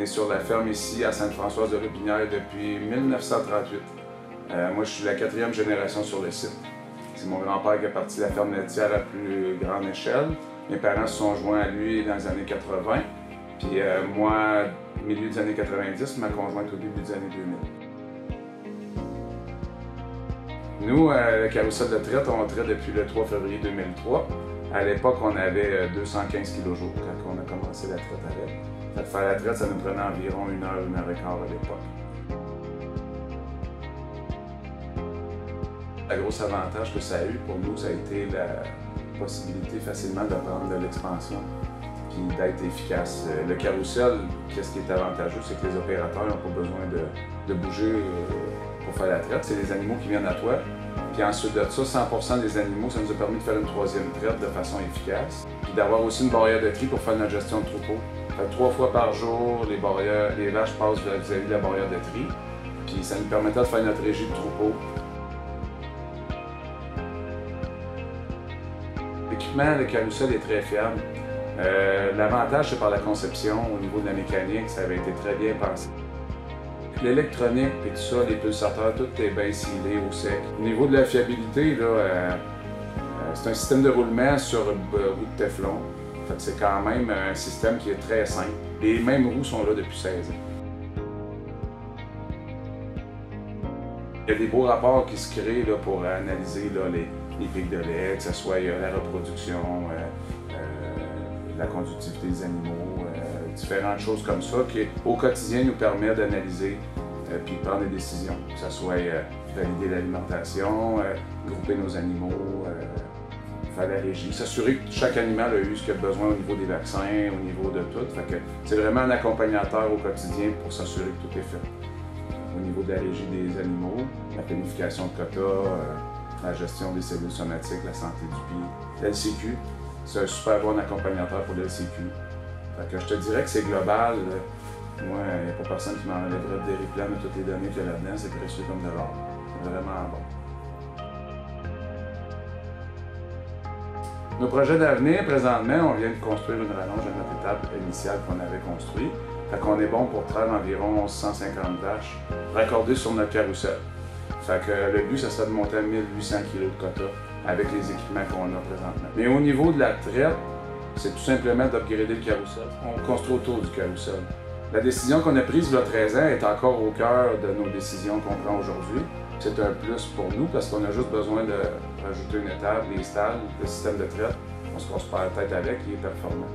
est sur la ferme ici à Sainte-Françoise-de-Lotbinière depuis 1938. Moi, je suis la 4e génération sur le site. C'est mon grand-père qui a parti la ferme laitière à plus grande échelle. Mes parents se sont joints à lui dans les années 80. Puis moi, milieu des années 90, ma conjointe au début des années 2000. Nous, le carrousel de traite, on traite depuis le 3 février 2003. À l'époque, on avait 215 kg jour quand on a commencé la traite avec. Fait que faire la traite, ça nous prenait environ 1 heure, 1 heure et quart à l'époque. Le gros avantage que ça a eu pour nous, ça a été la possibilité facilement de prendre de l'expansion puis d'être efficace. Le carrousel, qu'est-ce qui est avantageux, c'est que les opérateurs n'ont pas besoin de bouger pour faire la traite. C'est les animaux qui viennent à toi. Puis ensuite de ça, 100% des animaux, ça nous a permis de faire une 3e traite de façon efficace. Puis d'avoir aussi une barrière de tri pour faire notre gestion de troupeau. Fait 3 fois par jour, les vaches passent vis-à-vis de la barrière de tri. Puis ça nous permettait de faire notre régie de troupeau. L'équipement, le carrousel est très fiable. L'avantage, c'est par la conception, au niveau de la mécanique, ça avait été très bien pensé. L'électronique et tout ça, les pulsateurs, tout est bien scellé au sec. Au niveau de la fiabilité, c'est un système de roulement sur roue de Teflon. C'est quand même un système qui est très simple. Les mêmes roues sont là depuis 16 ans. Il y a des beaux rapports qui se créent pour analyser les pics de lait, que ce soit la reproduction, la conductivité des animaux, différentes choses comme ça qui, au quotidien, nous permet d'analyser puis de prendre des décisions, que ce soit valider l'alimentation, grouper nos animaux, faire la régie, s'assurer que chaque animal a eu ce qu'il a besoin au niveau des vaccins, au niveau de tout. C'est vraiment un accompagnateur au quotidien pour s'assurer que tout est fait. Au niveau de la régie des animaux, la planification de quotas, la gestion des cellules somatiques, la santé du pied. L'LCQ, c'est un super bon accompagnateur pour l'LCQ. Je te dirais que c'est global. Moi, il n'y a pas personne qui m'enlèverait des réclames de toutes les données qu'il y a là-dedans. C'est précieux comme de l'or. C'est vraiment bon. Nos projets d'avenir, présentement, on vient de construire une rallonge à notre étape initiale qu'on avait construite. On est bon pour traire environ 150 vaches raccordées sur notre carrousel. Le but, ça serait de monter à 1800 kg de quota avec les équipements qu'on a présentement. Mais au niveau de la traite, c'est tout simplement d'upgrader le carrousel. On construit autour du carrousel. La décision qu'on a prise il y a 13 ans est encore au cœur de nos décisions qu'on prend aujourd'hui. C'est un plus pour nous parce qu'on a juste besoin de rajouter une étape, les stalles, le système de traite. On se casse pas la tête avec, il est performant.